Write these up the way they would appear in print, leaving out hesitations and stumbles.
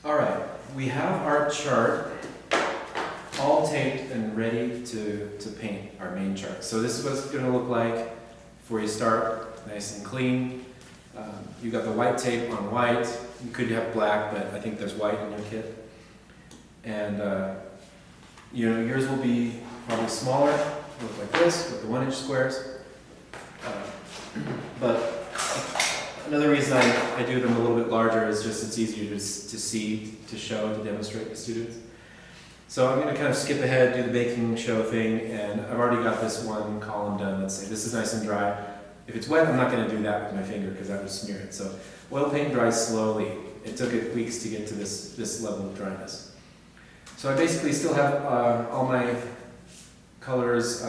All right, we have our chart all taped and ready to paint our main chart. So this is what it's going to look like before you start, nice and clean. You've got the white tape on white. You could have black, but I think there's white in your kit. And yours will be probably smaller, look like this with the 1-inch squares. But another reason I do them a little bit larger is just it's easier to see, to show, to demonstrate to students. So I'm going to kind of skip ahead, do the baking show thing, and I've already got this one column done. Let's say this is nice and dry. If it's wet, I'm not going to do that with my finger because that would smear it. So oil paint dries slowly. It took it weeks to get to this level of dryness. So I basically still have all my colors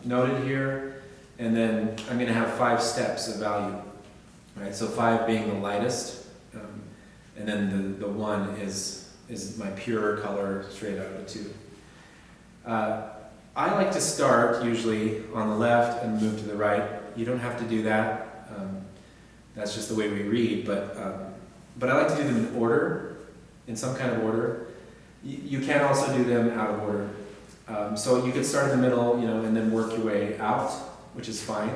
noted here, and then I'm going to have 5 steps of value. Right, so 5 being the lightest, and then the 1 is my pure color straight out of the tube. I like to start usually on the left and move to the right. You don't have to do that. That's just the way we read, but I like to do them in order, in some kind of order. You can also do them out of order. So you could start in the middle, and then work your way out, which is fine.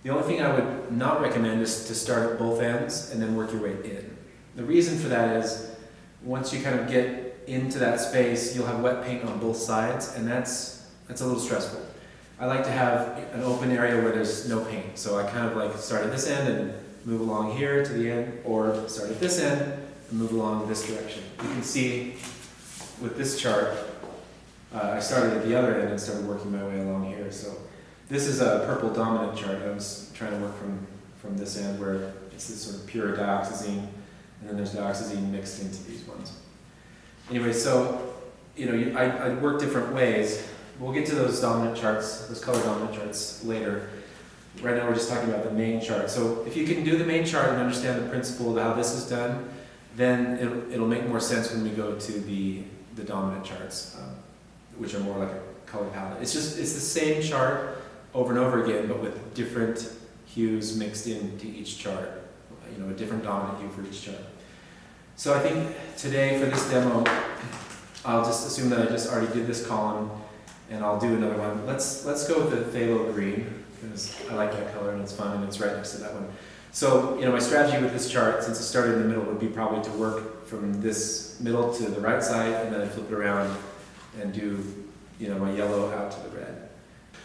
The only thing I would not recommend is to start at both ends and then work your way in. The reason for that is once you kind of get into that space, you'll have wet paint on both sides, and that's a little stressful. I like to have an open area where there's no paint, so I kind of like start at this end and move along here to the end, or start at this end and move along this direction. You can see with this chart, I started at the other end and started working my way along here. So this is a purple dominant chart. I was trying to work from this end where it's this sort of pure dioxazine, and then there's dioxazine mixed into these ones. Anyway, so I work different ways. We'll get to those dominant charts, those color dominant charts later. Right now we're just talking about the main chart. So if you can do the main chart and understand the principle of how this is done, then it'll make more sense when we go to the dominant charts, which are more like a color palette. It's the same chart over and over again, but with different hues mixed into each chart. A different dominant hue for each chart. So I think today for this demo, I'll just assume that I just already did this column, and I'll do another one. Let's go with the phthalo green, because I like that color and it's fun and it's right next to that one. So my strategy with this chart, since it started in the middle, would be probably to work from this middle to the right side, and then I flip it around and do my yellow out to the red.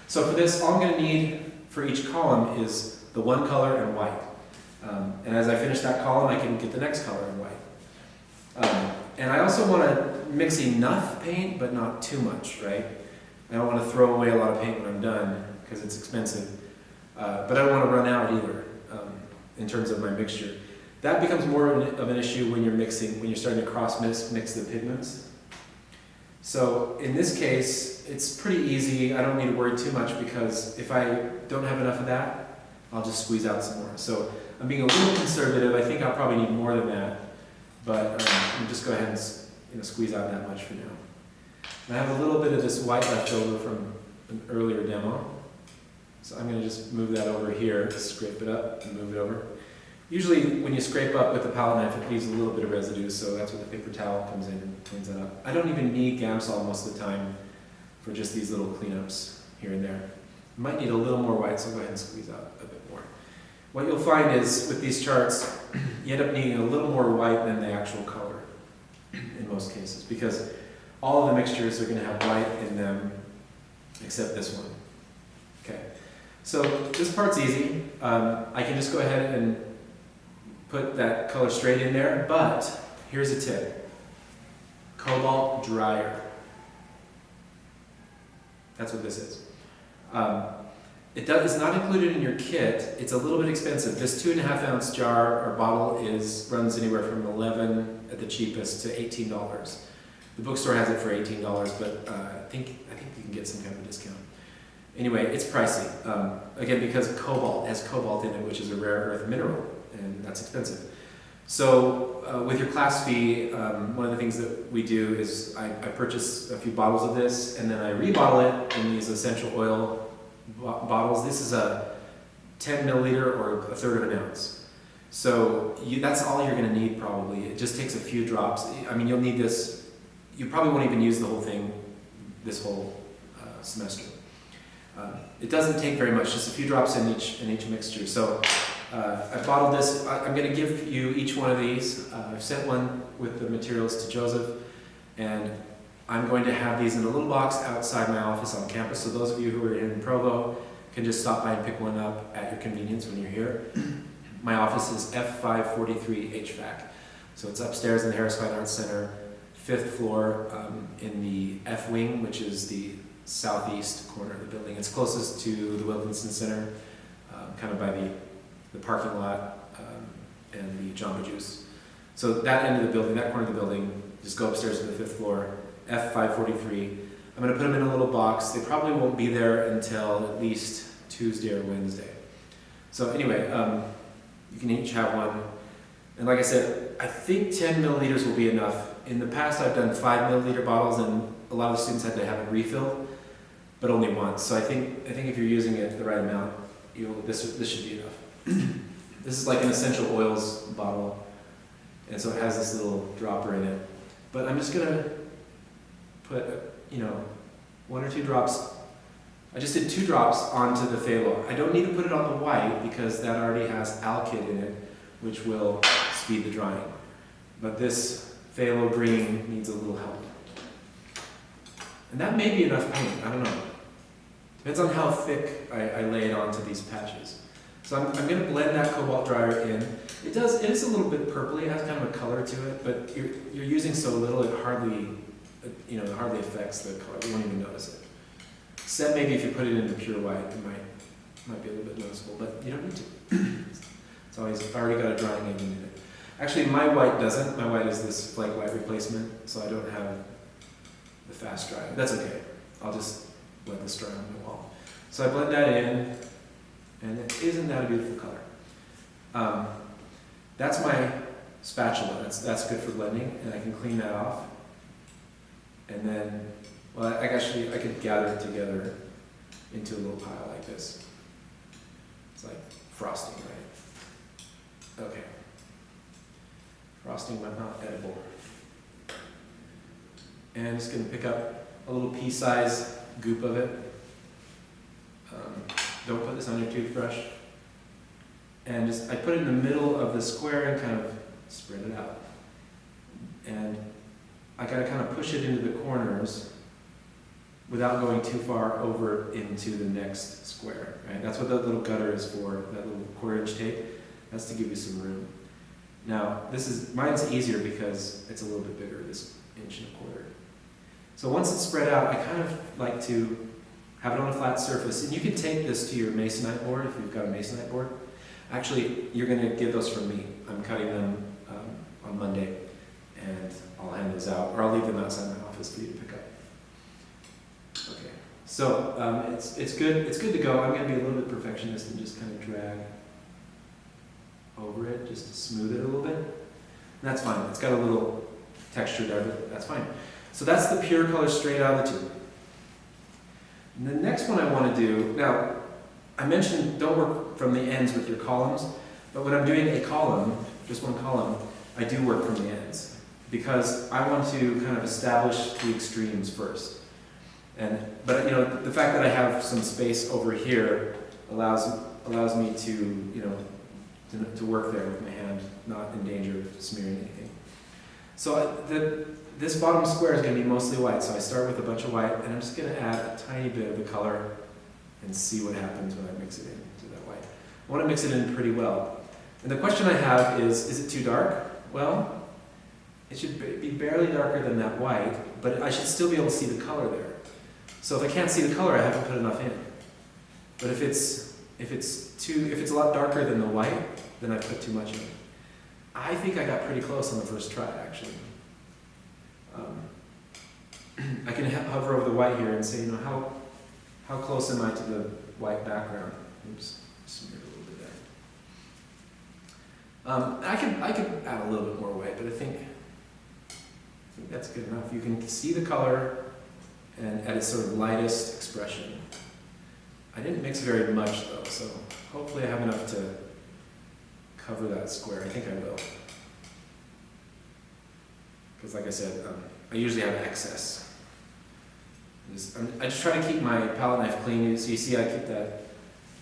So for this, all I'm going to need for each column is the one color and white. And as I finish that column, I can get the next color in white. And I also want to mix enough paint, but not too much, right? I don't want to throw away a lot of paint when I'm done, because it's expensive. But I don't want to run out either, in terms of my mixture. That becomes more of an issue when you're starting to cross-mix the pigments. So in this case, it's pretty easy. I don't need to worry too much, because if I don't have enough of that, I'll just squeeze out some more. So I'm being a little conservative. I think I'll probably need more than that, but I'll just go ahead and squeeze out that much for now. And I have a little bit of this white left over from an earlier demo, so I'm going to just move that over here, scrape it up and move it over. Usually when you scrape up with the palette knife, it leaves a little bit of residue, so that's what the paper towel comes in and cleans that up. I don't even need Gamsol most of the time for just these little cleanups here and there. You might need a little more white, so go ahead and squeeze out a bit more. What you'll find is with these charts, you end up needing a little more white than the actual color in most cases, because all of the mixtures are going to have white in them except this one. Okay, so this part's easy. I can just go ahead and put that color straight in there, but here's a tip. Cobalt dryer. That's what this is. It's not included in your kit. It's a little bit expensive. This 2.5 ounce jar or bottle runs anywhere from $11 at the cheapest to $18. The bookstore has it for $18, but I think you can get some kind of a discount. Anyway, it's pricey. Again, because cobalt has cobalt in it, which is a rare earth mineral, and that's expensive. So with your class fee, one of the things that we do is I purchase a few bottles of this, and then I rebottle it in these essential oil bottles. This is a 10 milliliter or 1/3 of an ounce. So that's all you're going to need probably. It just takes a few drops. I mean, you'll need this. You probably won't even use the whole thing this whole semester. It doesn't take very much, just a few drops in each mixture. So I bottled this. I'm going to give you each one of these. I've sent one with the materials to Joseph, and I'm going to have these in a little box outside my office on campus. So those of you who are in Provo can just stop by and pick one up at your convenience when you're here. My office is F543 HVAC. So it's upstairs in the Harris Fine Arts Center, 5th floor in the F wing, which is the southeast corner of the building. It's closest to the Wilkinson Center, kind of by the parking lot and the Jamba Juice. So that end of the building, that corner of the building, just go upstairs to the 5th floor, F543. I'm going to put them in a little box. They probably won't be there until at least Tuesday or Wednesday. So anyway, you can each have one. And like I said, I think 10 milliliters will be enough. In the past, I've done 5 milliliter bottles, and a lot of students had to have it refilled, but only once. So I think if you're using it the right amount, this should be enough. This is like an essential oils bottle, and so it has this little dropper in it. But I'm just gonna put, 1 or 2 drops. I just did 2 drops onto the phthalo. I don't need to put it on the white because that already has alkyd in it, which will speed the drying. But this phthalo green needs a little help. And that may be enough paint, I don't know. Depends on how thick I lay it onto these patches. So I'm going to blend that cobalt dryer in. It is a little bit purpley, it has kind of a color to it, but you're using so little it hardly affects the color. You won't even notice it. Except maybe if you put it into pure white, it might be a little bit noticeable, but you don't need to. It's always already got a drying agent in it. Actually, my white doesn't. My white is this flake white replacement, so I don't have the fast dry. That's okay. I'll just let this dry on the wall. So I blend that in, and isn't that a beautiful color? That's my spatula. That's good for blending, and I can clean that off. And then, well, I could gather it together into a little pile like this. It's like frosting, right? Okay. Frosting but not edible. And I'm just going to pick up a little pea-sized goop of it. Don't put this on your toothbrush. And I put it in the middle of the square and kind of spread it out. And I got to kind of push it into the corners without going too far over into the next square. Right? That's what that little gutter is for, that little 1/4-inch tape. That's to give you some room. Now, mine's easier because it's a little bit bigger, this 1.25 inches. So once it's spread out, I kind of like to have it on a flat surface. And you can take this to your masonite board if you've got a masonite board. Actually, you're going to get those from me. I'm cutting them on Monday, and I'll hand those out, or I'll leave them outside my office for you to pick up. Okay, so it's good to go. I'm going to be a little bit perfectionist and just kind of drag over it just to smooth it a little bit. And that's fine. It's got a little texture there, but that's fine. So that's the pure color straight out of the tube. And the next one I want to do, now I mentioned don't work from the ends with your columns, but when I'm doing a column, just one column, I do work from the ends because I want to kind of establish the extremes first. But the fact that I have some space over here allows me to to work there with my hand, not in danger of smearing anything. So this bottom square is going to be mostly white, so I start with a bunch of white, and I'm just going to add a tiny bit of the color and see what happens when I mix it into that white. I want to mix it in pretty well. And the question I have is it too dark? Well, it should be barely darker than that white, but I should still be able to see the color there. So if I can't see the color, I haven't put enough in. But if it's a lot darker than the white, then I've put too much in. I think I got pretty close on the first try, actually. I can hover over the white here and say, how close am I to the white background? Oops, smear a little bit there. I could add a little bit more white, but I think that's good enough. You can see the color and at its sort of lightest expression. I didn't mix very much though, so hopefully I have enough to cover that square. I think I will. Because like I said, I usually have excess. I just try to keep my palette knife clean. So you see I keep that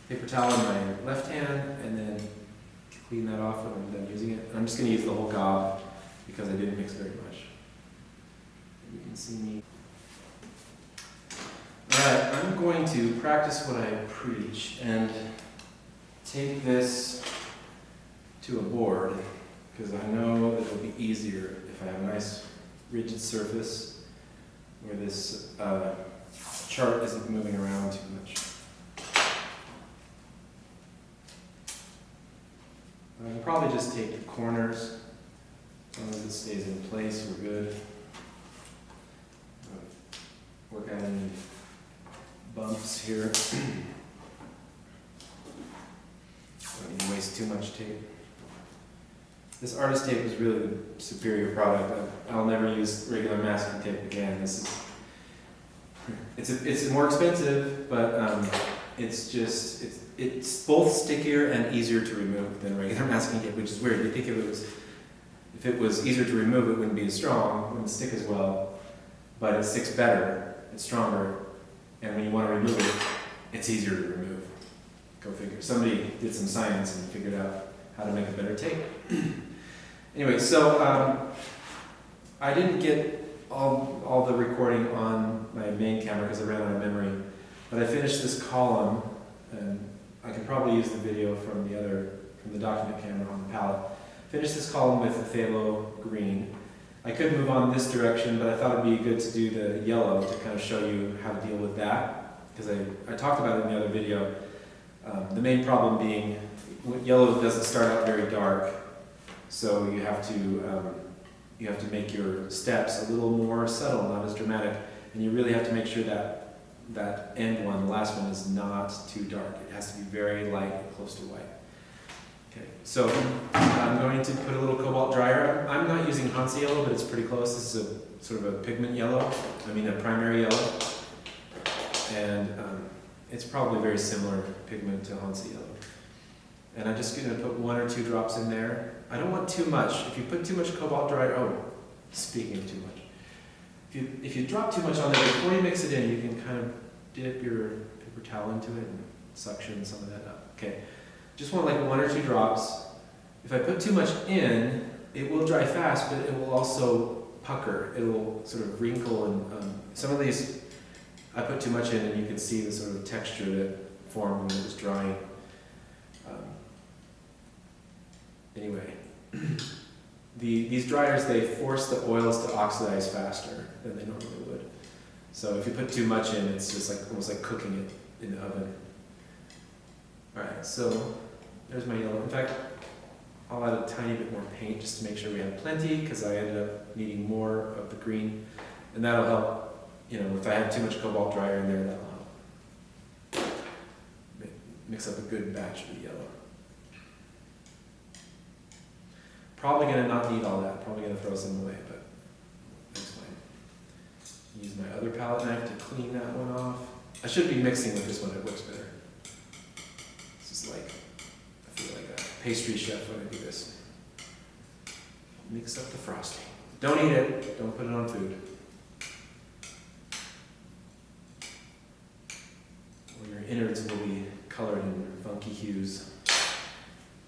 paper towel in my left hand and then clean that off when I'm done using it. I'm just going to use the whole gob because I didn't mix very much. You can see me. Alright, I'm going to practice what I preach and take this to a board because I know that it'll be easier if I have a nice rigid surface where this chart isn't moving around too much. I can probably just take the corners. As long as it stays in place, we're good. Work out any bumps here. Don't need to waste too much tape. This artist tape is really the superior product. I'll never use regular masking tape again. It's more expensive, but it's both stickier and easier to remove than regular masking tape, which is weird. You think if it was easier to remove, it wouldn't be as strong, it wouldn't stick as well, but it sticks better, it's stronger, and when you want to remove it, it's easier to remove. Go figure. Somebody did some science and figured out how to make a better tape. Anyway, so I didn't get all the recording on my main camera because I ran out of memory, but I finished this column, and I can probably use the video from the document camera on the palette. Finished this column with the phthalo green. I could move on this direction, but I thought it'd be good to do the yellow to kind of show you how to deal with that, because I talked about it in the other video. The main problem being yellow doesn't start out very dark, so you have to make your steps a little more subtle, not as dramatic, and you really have to make sure that end one, the last one, is not too dark. It has to be very light and close to white. Okay, so I'm going to put a little cobalt dryer. I'm not using Hansa yellow, but it's pretty close. This is a sort of a pigment yellow, a primary yellow, and it's probably very similar pigment to Hansa yellow. And I'm just going to put 1 or 2 drops in there. I don't want too much. If you put too much cobalt dryer, speaking of too much, if you drop too much on there before you mix it in, you can kind of dip your paper towel into it and suction some of that up. Okay. Just want like 1 or 2 drops. If I put too much in, it will dry fast, but it will also pucker. It will sort of wrinkle, and some of these I put too much in, and you can see the sort of texture that formed when it was drying. Anyway, these dryers, they force the oils to oxidize faster than they normally would. So if you put too much in, it's just like almost like cooking it in the oven. All right, so there's my yellow. In fact, I'll add a tiny bit more paint just to make sure we have plenty, because I ended up needing more of the green, and that'll help. If I have too much cobalt dryer in there, that'll help mix up a good batch of the yellow. Probably gonna not need all that. Probably gonna throw some away, but that's fine. Use my other palette knife to clean that one off. I should be mixing with this one. It works better. This is like, I feel like a pastry chef when I do this. Mix up the frosting. Don't eat it. Don't put it on food. Or your innards will be colored in funky hues.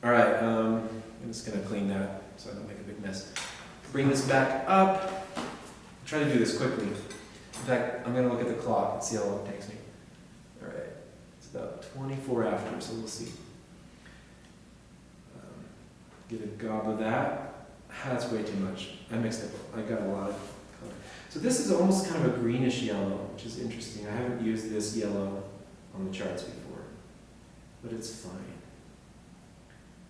All right, I'm just gonna clean that so I don't make a big mess. Bring this back up. Try to do this quickly. In fact, I'm gonna look at the clock and see how long it takes me. All right, it's about 24 after, so we'll see. Get a gob of that. That's way too much. I mixed it. I got a lot of color. So this is almost kind of a greenish yellow, which is interesting. I haven't used this yellow on the charts before, but it's fine.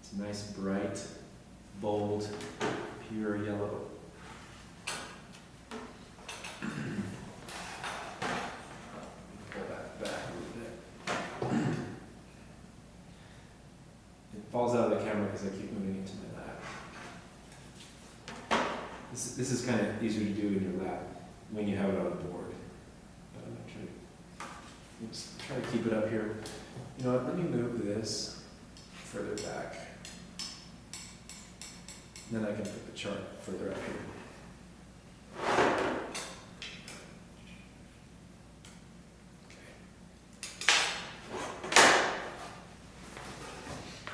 It's a nice, bright, bold, pure yellow. Pull that back a little bit. It falls out of the camera because I keep moving into my lap. This is kind of easier to do in your lap when you have it on a board. But I'm going to just try to keep it up here. You know what, let me move this further back. Then I can put the chart further up here.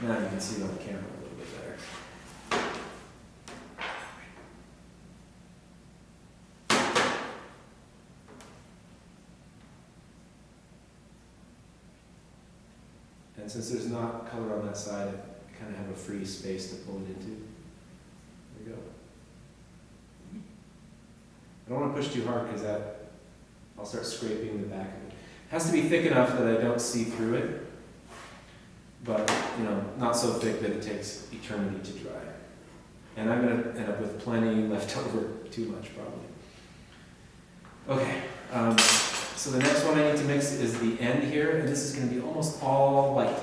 Now you can see it on the camera a little bit better. And since there's not color on that side, I kind of have a free space to pull it into. There we go. I don't want to push too hard because I'll start scraping the back of it. It has to be thick enough that I don't see through it, but not so thick that it takes eternity to dry. And I'm going to end up with plenty left over, too much probably. Okay, so the next one I need to mix is the end here, and this is going to be almost all white.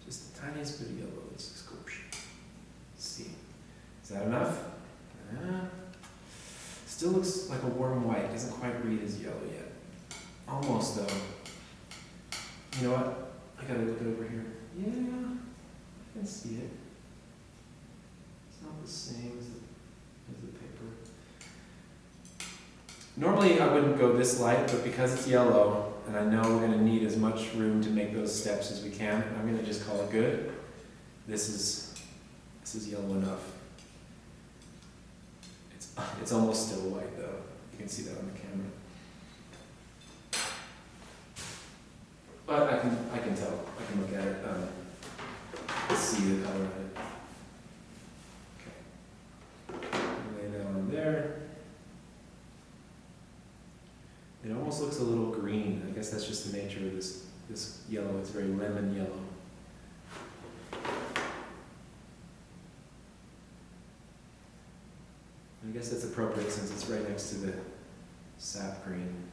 Just the tiniest bit of yellow. Let's just go. Let's see. Is that enough? Still looks like a warm white. Doesn't quite read as yellow yet. Almost though. You know what? I gotta look it over here. Yeah, I can see it. It's not the same as the paper. Normally I wouldn't go this light, but because it's yellow, and I know we're gonna need as much room to make those steps as we can, I'm gonna just call it good. This is yellow enough. It's almost still white though. You can see that on the camera. But I can tell. I can look at it. See the color of it. Okay. Lay that on there. It almost looks a little green. I guess that's just the nature of this yellow. It's very lemon yellow. I guess that's appropriate since it's right next to the sap green.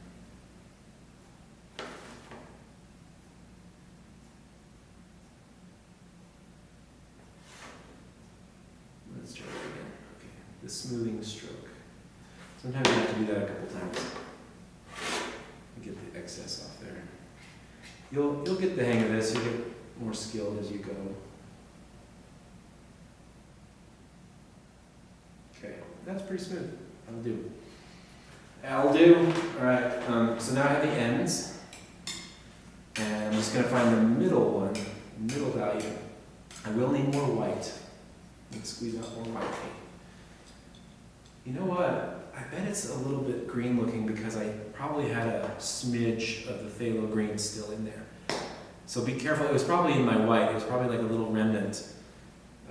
Let's try it again. Okay, the smoothing stroke. Sometimes you have to do that a couple times to get the excess off there. You'll get the hang of this. You'll get more skilled as you go. Okay, that's pretty smooth. That'll do. All right, so now I have the ends. And I'm just going to find the middle one, middle value. I will need more white. Let's squeeze out more white. You know what? I bet it's a little bit green looking because I probably had a smidge of the phthalo green still in there. So be careful. It was probably in my white. It was probably like a little remnant.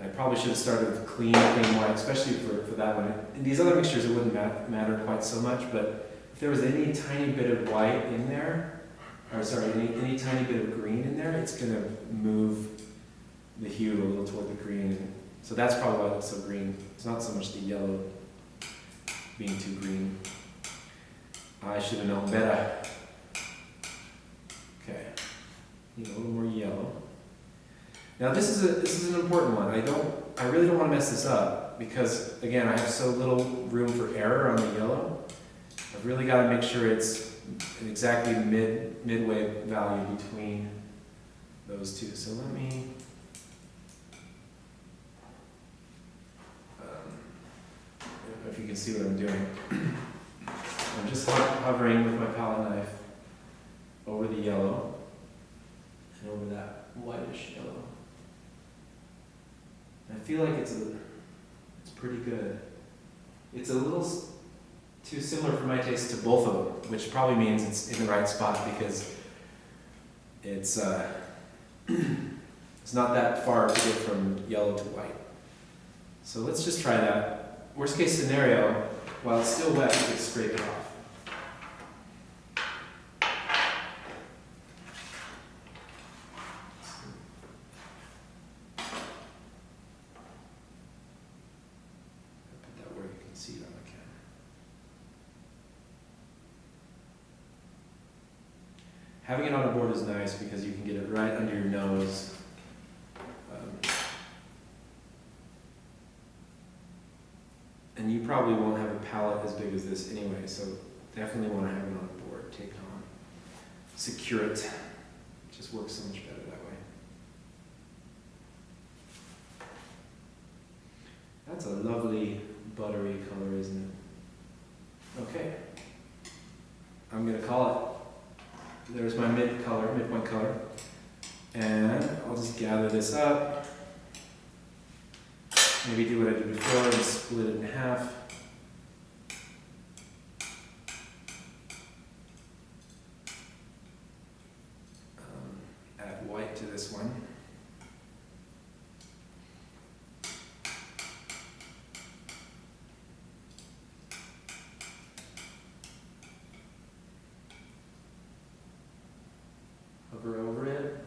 I probably should have started with clean white, especially for that one. In these other mixtures, it wouldn't matter quite so much, but if there was any tiny bit of white in there, or sorry, any tiny bit of green in there, it's going to move the hue a little toward the green. So that's probably why it looks so green. It's not so much the yellow being too green. I should have known better. Okay, need a little more yellow. Now this is an important one. I really don't want to mess this up because again I have so little room for error on the yellow. I've really got to make sure it's an exactly midway value between those two. So let me if you can see what I'm doing. I'm just hovering with my palette knife over the yellow and over that whitish yellow. I feel like it's pretty good. It's a little too similar for my taste to both of them, which probably means it's in the right spot because it's it's not that far to get from yellow to white. So let's just try that. Worst case scenario, while it's still wet, you can scrape it off. See it on the camera. Having it on a board is nice because you can get it right under your nose. And you probably won't have a palette as big as this anyway, so definitely want to have it on a board, take it on, secure it. It just works so much better that way. That's a lovely buttery color, isn't it? Okay. I'm going to call it. There's my midpoint color. And I'll just gather this up. Maybe do what I did before and split it in half. Add white to this one. Hover over it.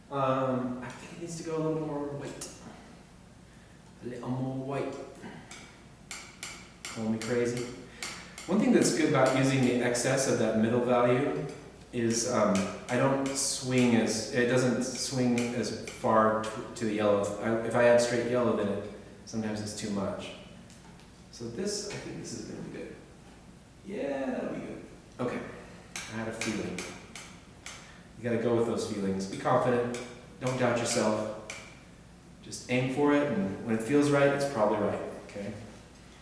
I think it needs to go a little more white. A little more white. Call me crazy. One thing that's good about using the excess of that middle value is I don't swing it doesn't swing as far to the yellow. If I add straight yellow, then sometimes it's too much. So I think this is going to be good. Yeah, that'll be good. Okay, I had a feeling. You gotta go with those feelings. Be confident, don't doubt yourself. Just aim for it, and when it feels right, it's probably right, okay?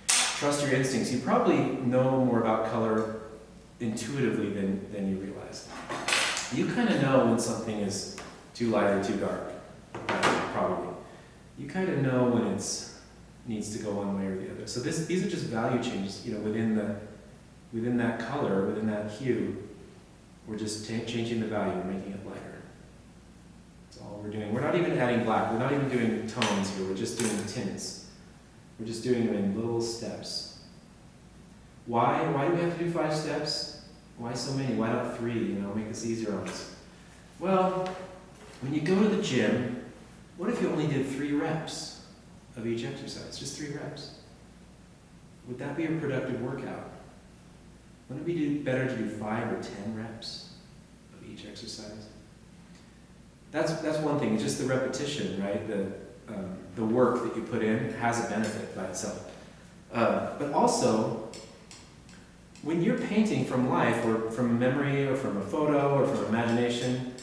Trust your instincts. You probably know more about color intuitively than you realize. You kind of know when something is too light or too dark, probably. You kind of know when it needs to go one way or the other. So these are just value changes, within that color, within that hue. We're just changing the value, we're making it lighter. That's all we're doing. We're not even adding black, we're not even doing tones here, we're just doing tints. We're just doing them in little steps. Why do we have to do 5 steps? Why so many? Why not 3? Make this easier on us. Well, when you go to the gym, what if you only did 3 reps of each exercise? Just 3 reps. Would that be a productive workout? Wouldn't it be better to do 5 or 10 reps of each exercise? That's one thing. It's just the repetition, right? The work that you put in has a benefit by itself. But also, when you're painting from life, or from a memory, or from a photo, or from imagination,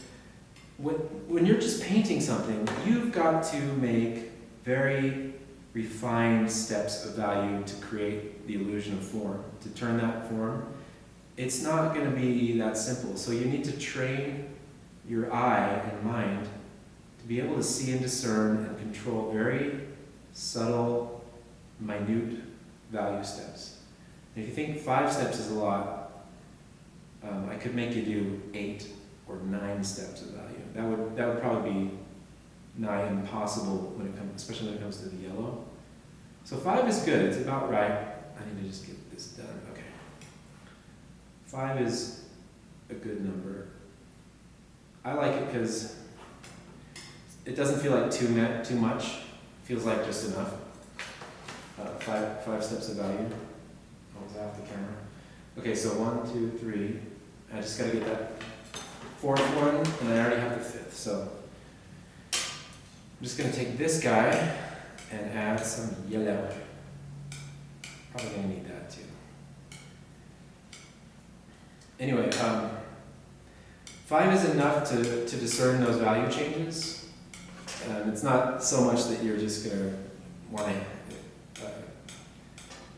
when you're just painting something, you've got to make very refined steps of value to create the illusion of form, to turn that form. It's not going to be that simple. So you need to train your eye and mind to be able to see and discern and control very subtle, minute value steps. And if you think 5 steps is a lot, I could make you do 8 or 9 steps of value. That would probably be nigh impossible especially when it comes to the yellow. So 5 is good, it's about right. I need to just get this done, okay. 5 is a good number. I like it because it doesn't feel like too much. It feels like just enough. 5 steps of value. I was off the camera. Okay, so 1, 2, 3. I just got to get that 4th one, and I already have the 5th. So I'm just going to take this guy and add some yellow. Probably going to need that too. Anyway, 5 is enough to discern those value changes. It's not so much that you're just going to want to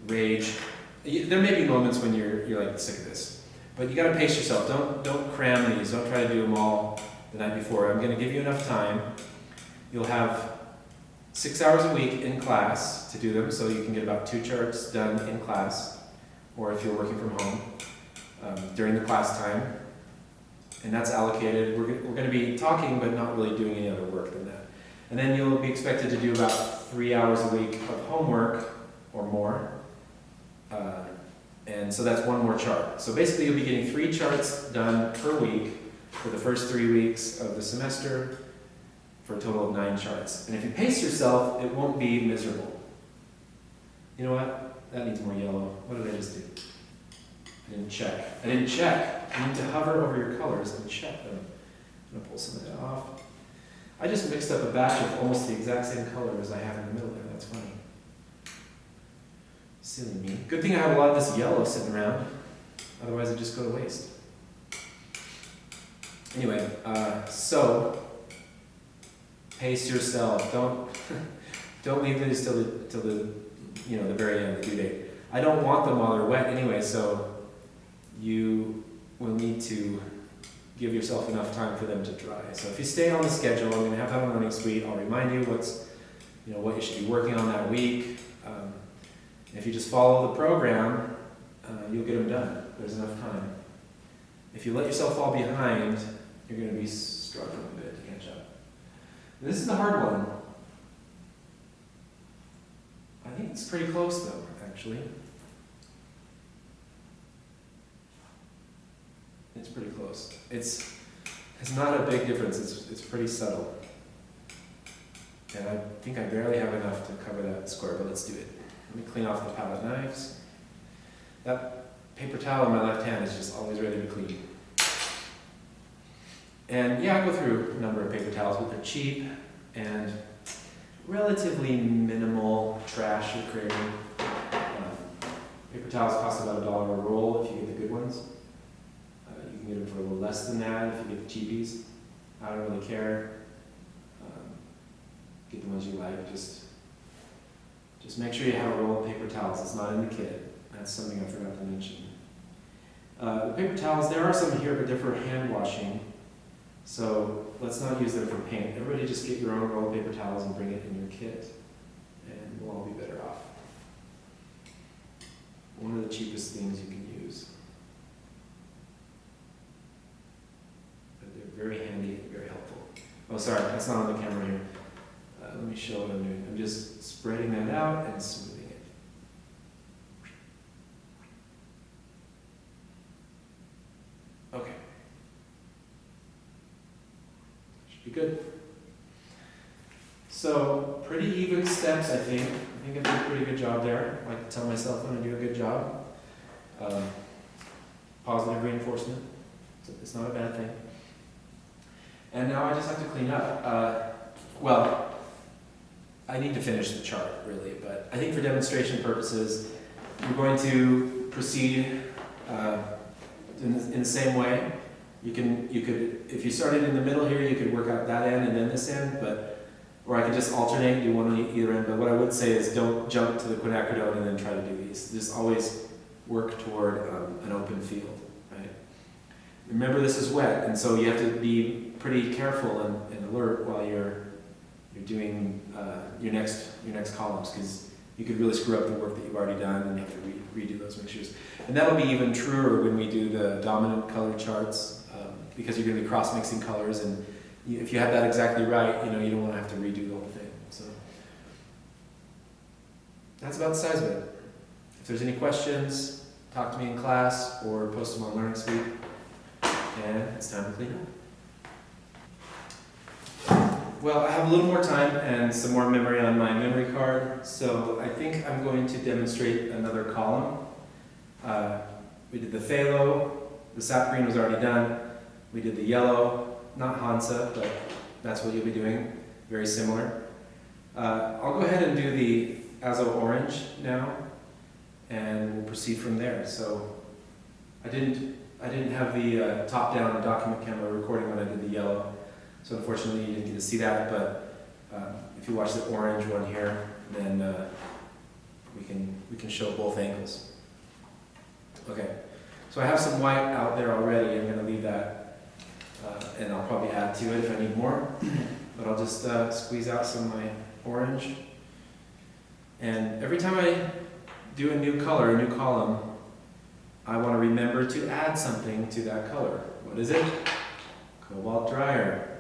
rage. There may be moments when you're like sick of this, but you got to pace yourself. Don't cram these. Don't try to do them all the night before. I'm going to give you enough time. You'll have 6 hours a week in class to do them, so you can get about 2 charts done in class, or if you're working from home during the class time. And that's allocated. We're going to be talking, but not really doing any other work than that. And then you'll be expected to do about 3 hours a week of homework or more. And so that's 1 more chart. So basically you'll be getting 3 charts done per week for the first 3 weeks of the semester for a total of 9 charts. And if you pace yourself, it won't be miserable. You know what? That needs more yellow. What did I just do? I didn't check. You need to hover over your colors and check them. I'm going to pull some of that off. I just mixed up a batch of almost the exact same color as I have in the middle there. That's funny. Silly me. Good thing I have a lot of this yellow sitting around. Otherwise it'd just go to waste. Anyway, so pace yourself. Don't leave these till the the very end, the due date. I don't want them while they're wet anyway, so you will need to give yourself enough time for them to dry. So if you stay on the schedule, I'm going to have that on Learning Suite. I'll remind you what you should be working on that week. If you just follow the program, you'll get them done. There's enough time. If you let yourself fall behind, you're going to be struggling a bit to catch up. And this is the hard one. I think it's pretty close though, actually. It's pretty close. It's not a big difference. It's pretty subtle. And I think I barely have enough to cover that square, but let's do it. Let me clean off the palette knives. That paper towel in my left hand is just always ready to clean. And yeah, I go through a number of paper towels, but they're cheap and relatively minimal trash you're creating. Paper towels cost about $1 a roll if you get the good ones. You can get them for a little less than that if you get the cheapies. I don't really care. Get the ones you like. Just make sure you have a roll of paper towels. It's not in the kit. That's something I forgot to mention. The paper towels, there are some here, but they're for hand washing. So let's not use them for paint. Everybody just get your own roll of paper towels and bring it in your kit. And we'll all be better off. One of the cheapest things you can use. But they're very handy and very helpful. Oh, sorry, that's not on the camera here. Let me show what I'm doing. I'm just spreading that out and smoothing it. Okay. Should be good. So, pretty even steps, I think. I think I did a pretty good job there. I like to tell myself when I do a good job. Positive reinforcement. So it's not a bad thing. And now I just have to clean up. Well, I need to finish the chart, really, but I think for demonstration purposes, we're going to proceed in the same way. You could, if you started in the middle here, you could work out that end and then this end, or I could just alternate, do one on either end. But what I would say is don't jump to the quinacridone and then try to do these. Just always work toward an open field, right? Remember, this is wet, and so you have to be pretty careful and alert while you're doing your next columns, because you could really screw up the work that you've already done and you have to redo those mixtures. And that'll be even truer when we do the dominant color charts, because you're going to be cross-mixing colors, and if you have that exactly right, you don't want to have to redo the whole thing. So that's about the size of it. If there's any questions, talk to me in class or post them on Learning Suite. And it's time to clean up. Well, I have a little more time and some more memory on my memory card, so I think I'm going to demonstrate another column. We did the phthalo, the sap green was already done. We did the yellow, not Hansa, but that's what you'll be doing, very similar. I'll go ahead and do the azo orange now, and we'll proceed from there. So I didn't have the top-down document camera recording when I did the yellow. So unfortunately you didn't get to see that, but if you watch the orange one here, then we can show both angles. Okay, so I have some white out there already. I'm going to leave that, and I'll probably add to it if I need more. But I'll just squeeze out some of my orange. And every time I do a new color, a new column, I want to remember to add something to that color. What is it? Cobalt dryer.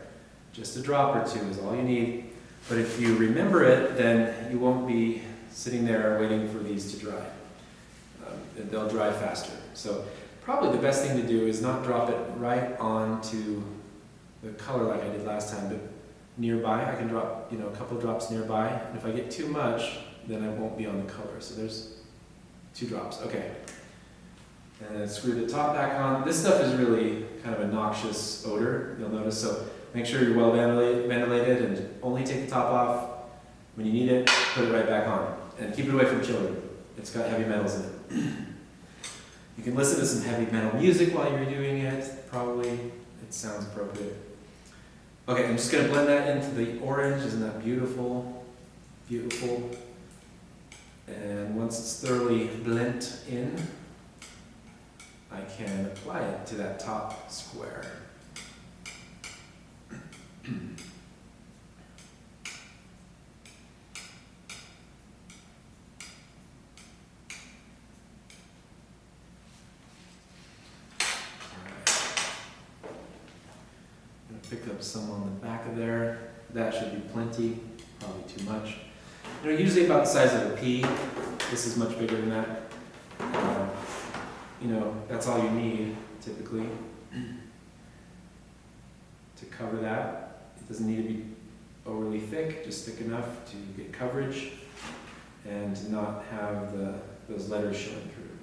Just a drop or two is all you need. But if you remember it, then you won't be sitting there waiting for these to dry. They'll dry faster. So probably the best thing to do is not drop it right onto the color like I did last time, but nearby. I can drop a couple drops nearby. And if I get too much, then I won't be on the color. So there's 2 drops. Okay. And then screw the top back on. This stuff is really kind of a noxious odor, you'll notice. So make sure you're well ventilated and only take the top off when you need it, put it right back on. And keep it away from children. it's got heavy metals in it. You can listen to some heavy metal music while you're doing it, probably. It sounds appropriate. Okay, I'm just going to blend that into the orange. Isn't that beautiful? Beautiful. And once it's thoroughly blent in, I can apply it to that top square. Pick up some on the back of there. That should be plenty, probably too much. You know, usually about the size of a pea. This is much bigger than that. You know, that's all you need, typically, to cover that. It doesn't need to be overly thick, just thick enough to get coverage and not have those letters showing through.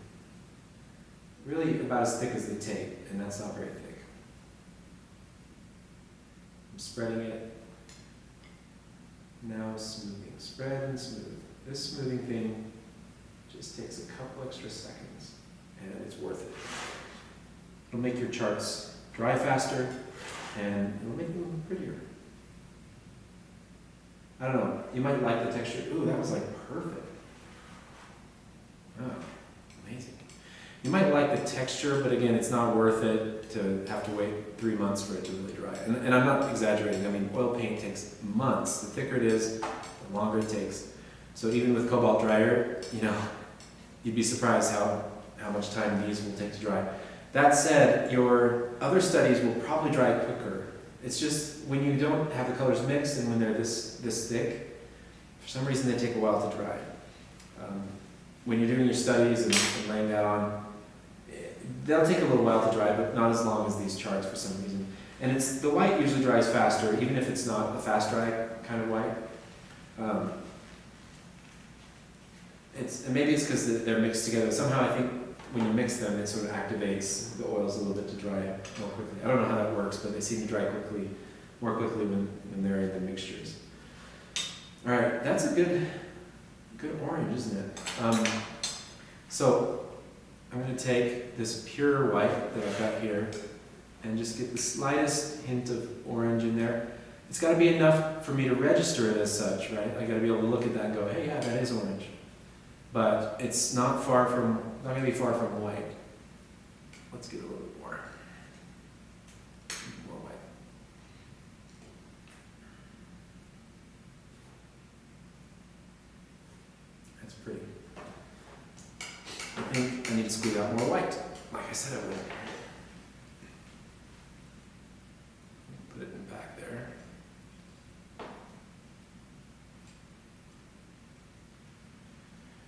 Really about as thick as the tape, and that's not very thick. I'm spreading it. Now smoothing. Spread and smooth. This smoothing thing just takes a couple extra seconds, and it's worth it. It'll make your charts dry faster, and it'll make them prettier. I don't know, you might like the texture. Ooh, that was like perfect. Oh, amazing. You might like the texture, but again, it's not worth it to have to wait 3 months for it to really dry. And I'm not exaggerating. I mean, oil paint takes months. The thicker it is, the longer it takes. So even with cobalt dryer, you know, you'd be surprised how much time these will take to dry. That said, your other studies will probably dry quicker. It's just when you don't have the colors mixed and when they're this thick, for some reason they take a while to dry. When you're doing your studies and laying that on, they'll take a little while to dry, but not as long as these charts for some reason. And the white usually dries faster, even if it's not a fast dry kind of white. And maybe it's because they're mixed together. Somehow I think when you mix them, it sort of activates the oils a little bit to dry more quickly. I don't know how that works, but they seem to dry more quickly when they're in the mixtures. All right, that's a good orange, isn't it? So I'm going to take this pure white that I've got here and just get the slightest hint of orange in there. It's got to be enough for me to register it as such, right? I got to be able to look at that and go, hey, yeah, that is orange. But it's not going to be far from white. Let's get a little bit more white. That's pretty. I think I need to squeeze out more white, like I said I would. Put it in the back there.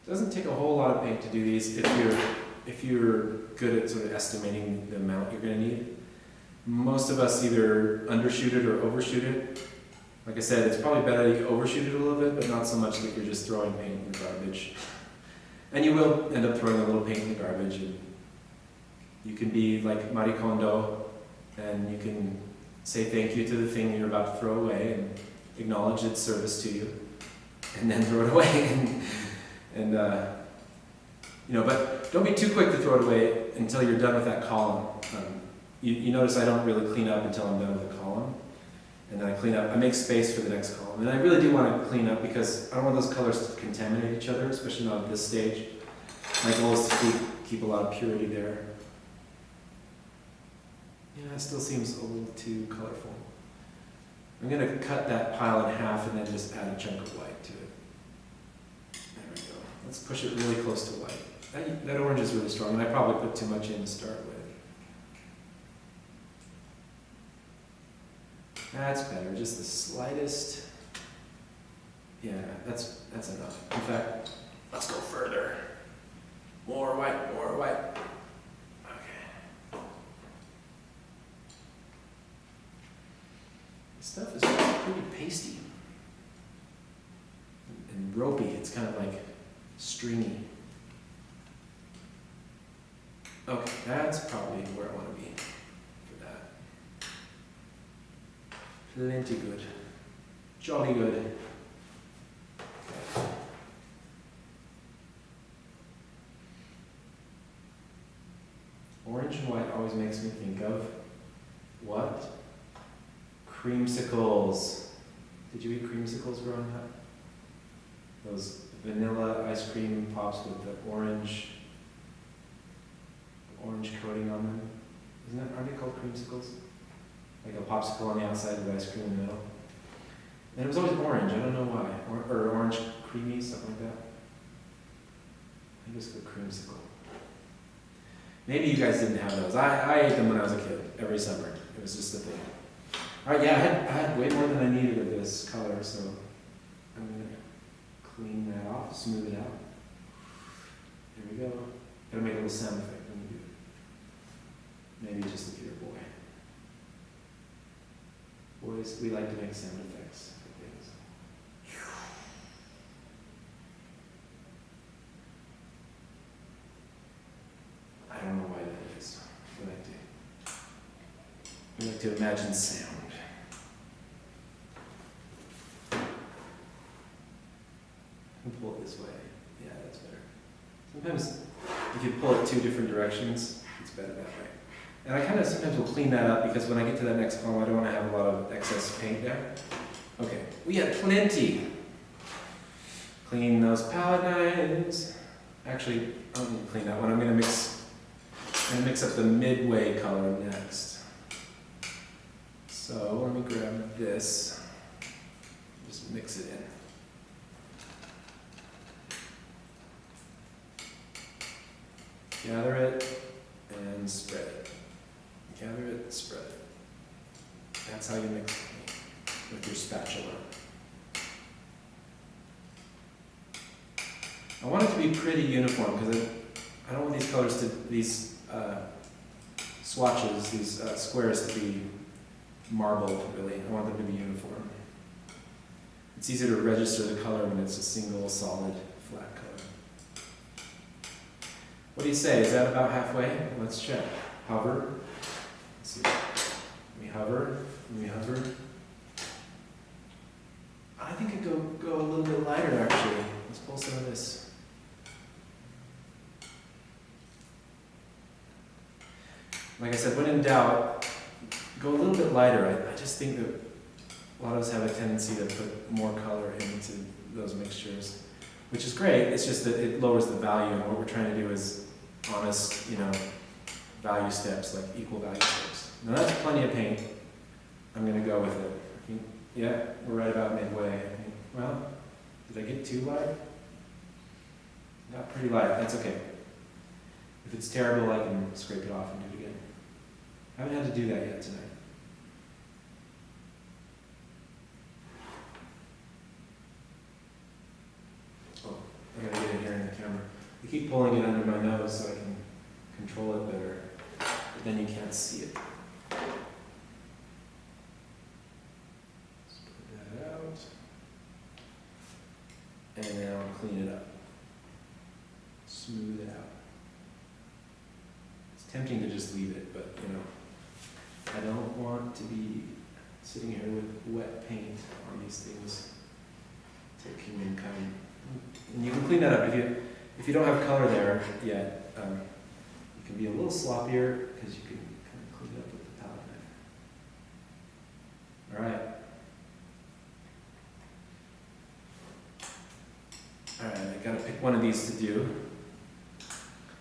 It doesn't take a whole lot of paint to do these if you're good at sort of estimating the amount you're going to need. Most of us either undershoot it or overshoot it. Like I said, it's probably better that you overshoot it a little bit, but not so much that you're just throwing paint in the garbage. And you will end up throwing a little paint in the garbage. And you can be like Marie Kondo, and you can say thank you to the thing you're about to throw away and acknowledge its service to you, and then throw it away. But don't be too quick to throw it away until you're done with that column. You notice I don't really clean up until I'm done with the column. And then I clean up, I make space for the next column. And I really do want to clean up because I don't want those colors to contaminate each other, especially not at this stage. My goal is to keep a lot of purity there. Yeah, it still seems a little too colorful. I'm going to cut that pile in half and then just add a chunk of white to it. There we go. Let's push it really close to white. That orange is really strong, and I probably put too much in to start with. That's better, just the slightest. Yeah, that's enough. In fact, let's go further. More white, more white. Okay. This stuff is pretty pasty and ropey. It's kind of like stringy. Okay, that's probably where I want to be for that. Plenty good. Jolly good. Orange and white always makes me think of what? Creamsicles. Did you eat creamsicles growing up? Those vanilla ice cream pops with the orange coating on them. Aren't they called creamsicles? Like a popsicle on the outside with ice cream in the middle. And it was always orange, I don't know why. Or orange creamy, something like that. I think it was called creamsicle. Maybe you guys didn't have those. I ate them when I was a kid, every summer. It was just a thing. Alright, yeah, I had way more than I needed of this color, so I'm going to clean that off, smooth it out. Here we go. Gotta make a little sound effect when you do it. Maybe just if you're a boy. Boys, we like to make sound effects for things. I don't know why that is. We like to imagine sound. I can pull it this way. Yeah, that's better. Sometimes if you pull it two different directions, it's better that way. And I kind of sometimes will clean that up because when I get to that next column, I don't want to have a lot of excess paint there. Okay, we have plenty. Clean those palette knives. Actually, I don't need to clean that one. I'm going to mix up the midway color next. So let me grab this. Just mix it in. Gather it and spread it. Gather it, spread it. That's how you mix it with your spatula. I want it to be pretty uniform because I don't want these colors to, these swatches, these squares to be marbled really. I want them to be uniform. It's easier to register the color when it's a single solid flat color. What do you say? Is that about halfway? Let's check. Hover. Let's see. We hover. We hover. I think it could go a little bit lighter actually. Let's pull some of this. Like I said, when in doubt, go a little bit lighter. I just think that a lot of us have a tendency to put more color into those mixtures, which is great. It's just that it lowers the value, and what we're trying to do is honest, value steps, like equal value steps. Now that's plenty of paint. I'm going to go with it. Yeah, we're right about midway. Well, did I get too light? Got pretty light. That's okay. If it's terrible, I can scrape it off and do it again. I haven't had to do that yet tonight. Oh, I gotta get it here in the camera. I keep pulling it under my nose so I can control it better, but then you can't see it. Spread that out. And now clean it up. Smooth it out. It's tempting to just leave it, but I don't want to be sitting here with wet paint on these things taking in kind. And you can clean that up if you don't have color there yet. You can be a little sloppier because you can kind of clean it up with the palette knife. All right, I gotta pick one of these to do.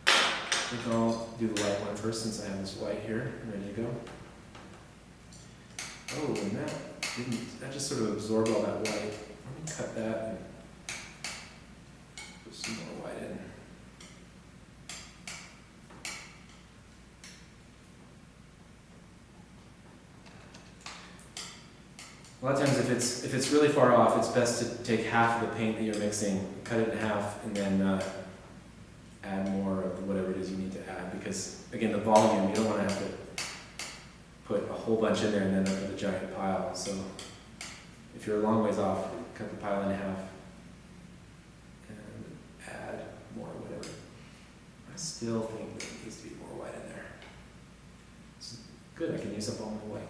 I think I'll do the white one first since I have this white here ready to go. Oh, and that just sort of absorbed all that white. Let me cut that and put some more white in. A lot of times if it's really far off, it's best to take half of the paint that you're mixing, cut it in half, and then add more of whatever it is you need to add, because again, the volume, you don't want to have to put a whole bunch in there and then up with a giant pile. So if you're a long ways off, cut the pile in half and add more whatever. I still think there needs to be more white in there. It's good, I can use up all my white.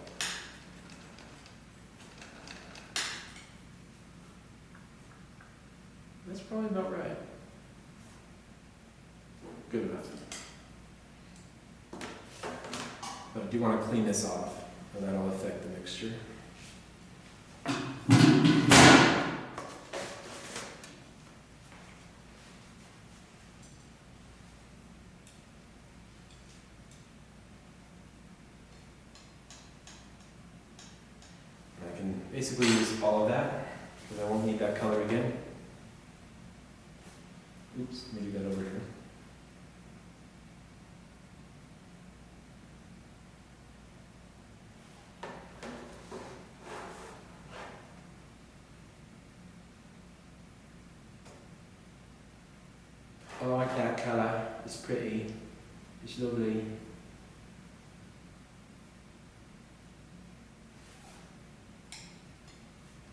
That's probably about right. Good enough. But I do want to clean this off, or that'll affect the mixture. I can basically use all of that, because I won't need that color again. Oops, let me do that over here. I like that colour, it's pretty, it's lovely.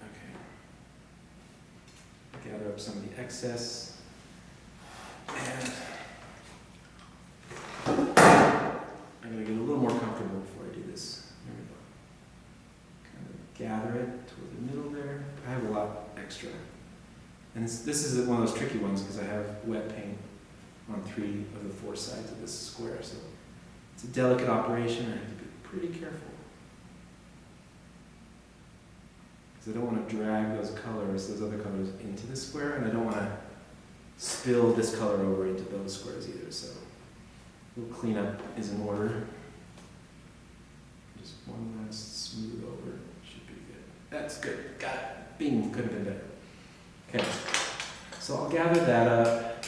Okay. Gather up some of the excess. And I'm going to get a little more comfortable before I do this. There we go. Kind of gather it toward the middle there. I have a lot extra. And this is one of those tricky ones because I have wet paint on 3 of the 4 sides of this square. So it's a delicate operation. I have to be pretty careful. Because I don't want to drag those other colors into the square, and I don't want to spill this color over into those squares either. So a little cleanup is in order. Just one last smooth over. Should be good. That's good. Got it. Bing. Could have been better. Okay. So I'll gather that up.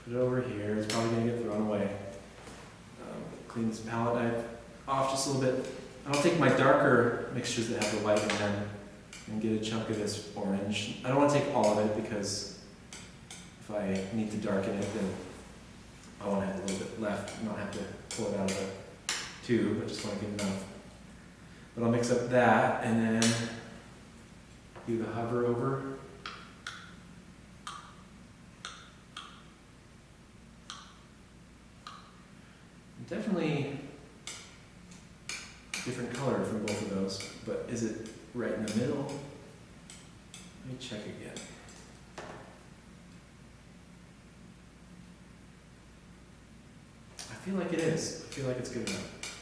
Put it over here. It's probably going to get thrown away. Clean this palette knife off just a little bit. And I'll take my darker mixtures that have the white in them and get a chunk of this orange. I don't want to take all of it because if I need to darken it, then I want to have a little bit left and not have to pull it out of the tube. I just want to get enough. But I'll mix up that and then do the hover over. Definitely different color from both of those, but is it right in the middle? Let me check again. I feel like it is. I feel like it's good enough.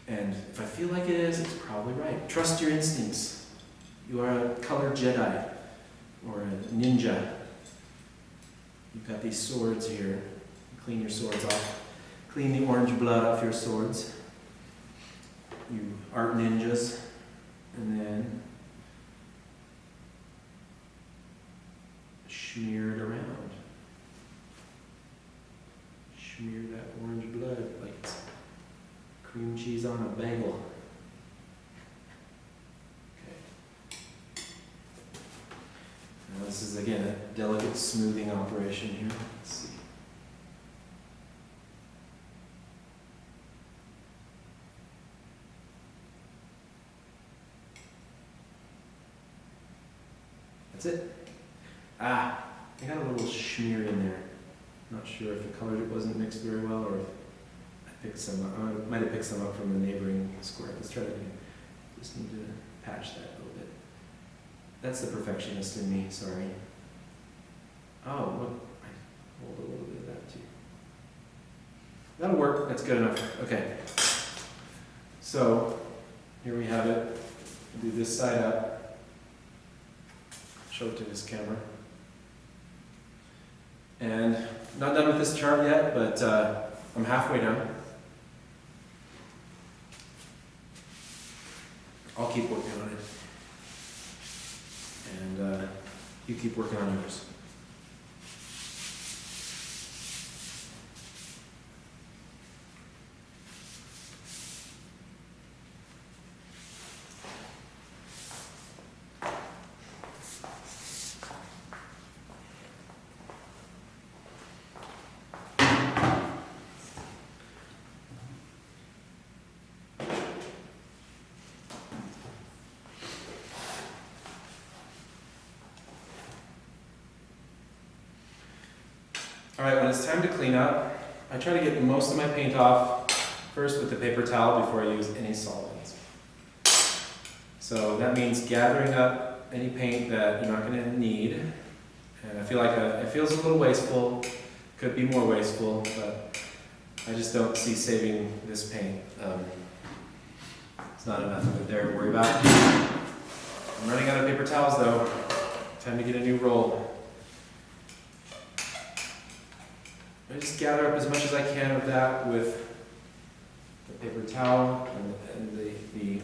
And if I feel like it is, it's probably right. Trust your instincts. You are a color Jedi or a ninja. You've got these swords here. Clean your swords off. Clean the orange blood off your swords. You art ninjas. And then smear it around. Smear that orange blood like it's cream cheese on a bagel. Okay. Now this is again a delicate smoothing operation here. Let's see. That's it. I got a little smear in there. Not sure if the color wasn't mixed very well or if I picked some up. I might have picked some up from the neighboring square. Let's try it again. Just need to patch that a little bit. That's the perfectionist in me, sorry. Oh, look, I hold a little bit of that too. That'll work, that's good enough. Okay. So, here we have it. I'll do this side up. Show it to this camera. And not done with this chart yet, but I'm halfway done. I'll keep working on it. And you keep working on yours. Alright, when it's time to clean up, I try to get most of my paint off first with the paper towel before I use any solvents. So that means gathering up any paint that you're not going to need. And I feel like it feels a little wasteful, could be more wasteful, but I just don't see saving this paint. It's not enough of it there to worry about. I'm running out of paper towels though. Time to get a new roll. I just gather up as much as I can of that with the paper towel and the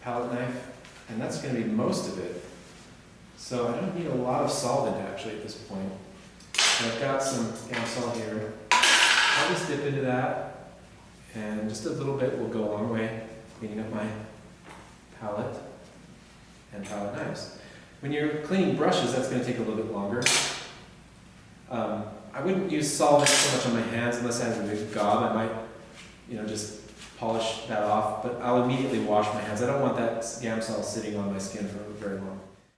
palette knife, and that's going to be most of it. So I don't need a lot of solvent actually at this point. And I've got some Gamsol here. I'll just dip into that, and just a little bit will go a long way cleaning up my palette and palette knives. When you're cleaning brushes, that's going to take a little bit longer. I wouldn't use solvent so much on my hands unless I have a big gob. I might, just polish that off, but I'll immediately wash my hands. I don't want that Gamsol sitting on my skin for very long.